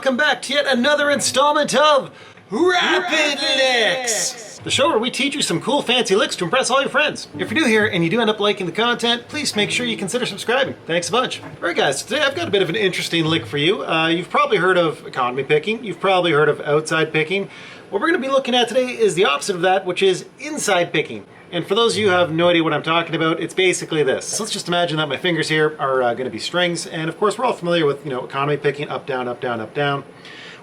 welcome back to yet another installment of Rapid Licks, the show where we teach you some cool fancy licks to impress all your friends. If you're new here and you do end up liking the content, please make sure you consider subscribing. Thanks a bunch. Alright guys, today I've got a bit of an interesting lick for you. You've probably heard of economy picking, you've probably heard of outside picking. What we're going to be looking at today is the opposite of that, which is inside picking. And for those of you who have no idea what I'm talking about, it's basically this. So let's just imagine that my fingers here are going to be strings, and of course we're all familiar with, economy picking, up, down, up, down, up, down.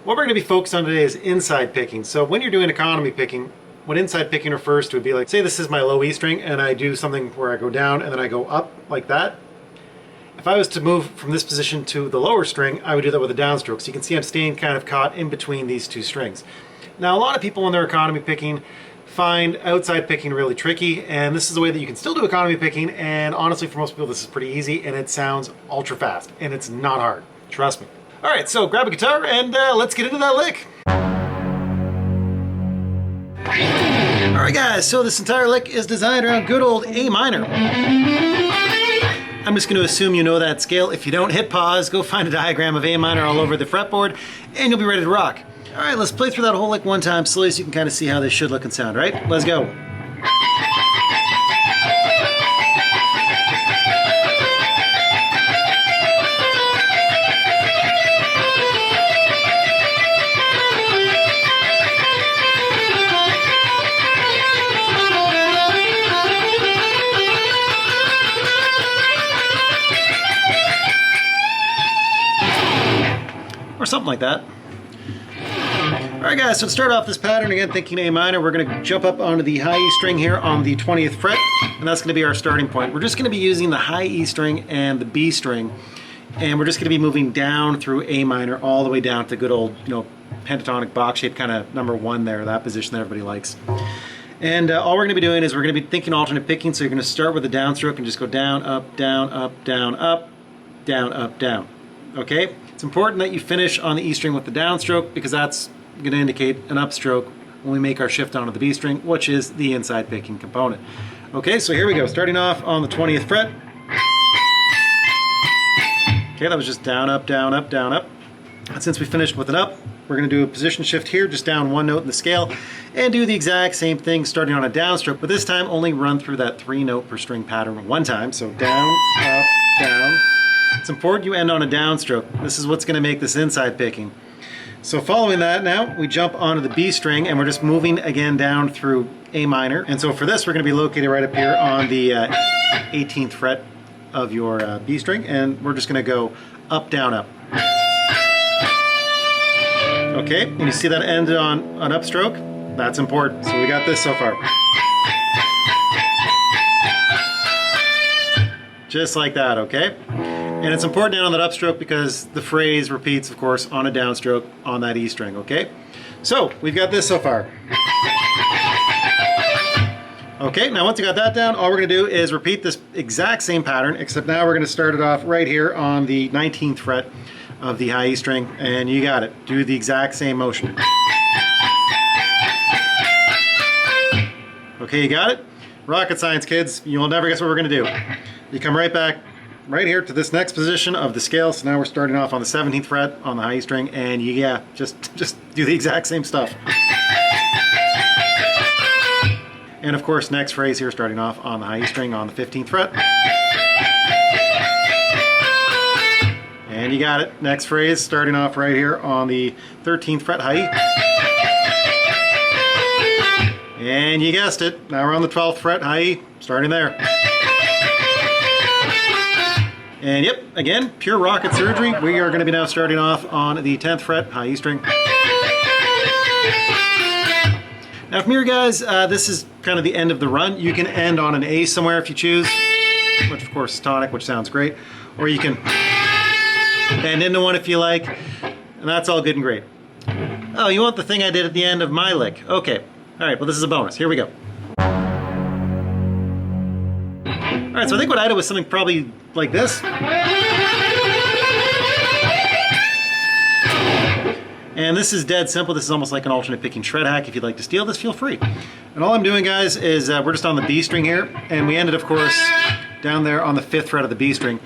What we're going to be focused on today is inside picking. So when you're doing economy picking, what inside picking refers to would be like, say this is my low E string, and I do something where I go down and then I go up like that. If I was to move from this position to the lower string, I would do that with a downstroke. So you can see I'm staying kind of caught in between these two strings. Now a lot of people when they're economy picking find outside picking really tricky, and this is a way that you can still do economy picking, and honestly for most people this is pretty easy and it sounds ultra fast and it's not hard, trust me. Alright, so grab a guitar and let's get into that lick. Alright guys, so this entire lick is designed around good old A minor. I'm just going to assume you know that scale. If you don't, hit pause, go find a diagram of A minor all over the fretboard, and you'll be ready to rock. Alright, let's play through that whole lick one time slowly so you can kind of see how this should look and sound, right? Let's go. Or something like that. Alright guys, so to start off this pattern, again thinking A minor, we're going to jump up onto the high E string here on the 20th fret, and that's going to be our starting point. We're just going to be using the high E string and the B string, and we're just going to be moving down through A minor all the way down to good old, pentatonic box shape, kind of number one there, that position that everybody likes. And all we're going to be doing is we're going to be thinking alternate picking, so you're going to start with a downstroke and just go down, up, down, up, down, up, down, up, down. Okay? It's important that you finish on the E string with the downstroke because that's going to indicate an upstroke when we make our shift onto the B string, which is the inside picking component. Okay, so here we go, starting off on the 20th fret. Okay, that was just down, up, down, up, down, up. And since we finished with an up, we're going to do a position shift here, just down one note in the scale, and do the exact same thing starting on a downstroke, but this time only run through that 3-note per string pattern one time. So down, up, down. It's important you end on a downstroke. This is what's going to make this inside picking. So following that now, we jump onto the B string and we're just moving again down through A minor. And so for this, we're going to be located right up here on the 18th fret of your B string, and we're just going to go up, down, up. Okay, and you see that end on an upstroke? That's important. So we got this so far. Just like that, okay? And it's important to end on that upstroke because the phrase repeats, of course, on a downstroke on that E string, okay? So, we've got this so far. Okay, now once you got that down, all we're going to do is repeat this exact same pattern, except now we're going to start it off right here on the 19th fret of the high E string, and you got it. Do the exact same motion. Okay, you got it? Rocket science, kids. You'll never guess what we're going to do. You come right back right here to this next position of the scale. So now we're starting off on the 17th fret on the high E string, and just do the exact same stuff. And of course, next phrase here, starting off on the high E string on the 15th fret. And you got it. Next phrase, starting off right here on the 13th fret high E. And you guessed it. Now we're on the 12th fret high E, starting there. And yep, again, pure rocket surgery. We are going to be now starting off on the 10th fret, high E string. Now from here guys, this is kind of the end of the run. You can end on an A somewhere if you choose, which of course is tonic, which sounds great. Or you can bend into one if you like, and that's all good and great. Oh, you want the thing I did at the end of my lick? Okay, alright, well this is a bonus. Here we go. Alright, so I think what I did was something probably like this. And this is dead simple. This is almost like an alternate picking shred hack. If you'd like to steal this, feel free. And all I'm doing, guys, is we're just on the B string here, and we ended, of course, down there on the 5th fret of the B string.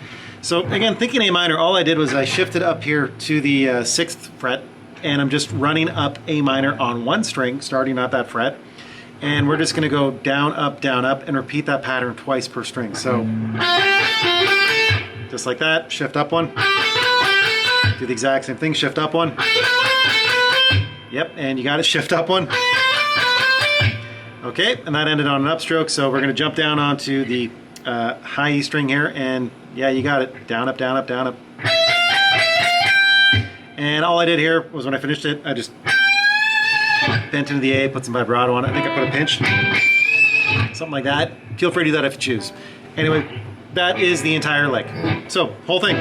So again, thinking A minor, all I did was I shifted up here to the 6th fret, and I'm just running up A minor on one string, starting at that fret. And we're just gonna go down, up, and repeat that pattern twice per string. So, just like that, shift up one. Do the exact same thing, shift up one. Yep, and you got it, shift up one. Okay, and that ended on an upstroke, so we're gonna jump down onto the high E string here, and yeah, you got it, down, up, down, up, down, up. And all I did here was when I finished it, I just bent into the A, put some vibrato on it. I think I put a pinch, something like that. Feel free to do that if you choose. Anyway, that is the entire lick. So, whole thing.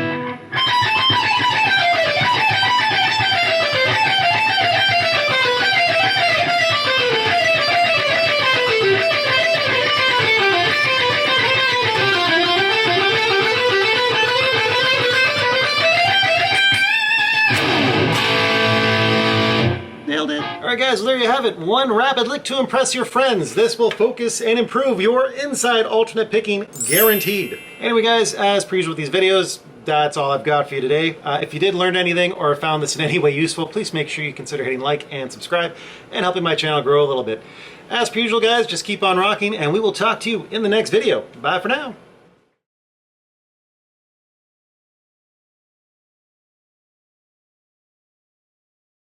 Nailed it. All right, guys, well, there you have it. One rapid lick to impress your friends. This will focus and improve your inside alternate picking, guaranteed. Anyway, guys, as per usual with these videos, that's all I've got for you today. If you did learn anything or found this in any way useful, please make sure you consider hitting like and subscribe and helping my channel grow a little bit. As per usual, guys, just keep on rocking, and we will talk to you in the next video. Bye for now.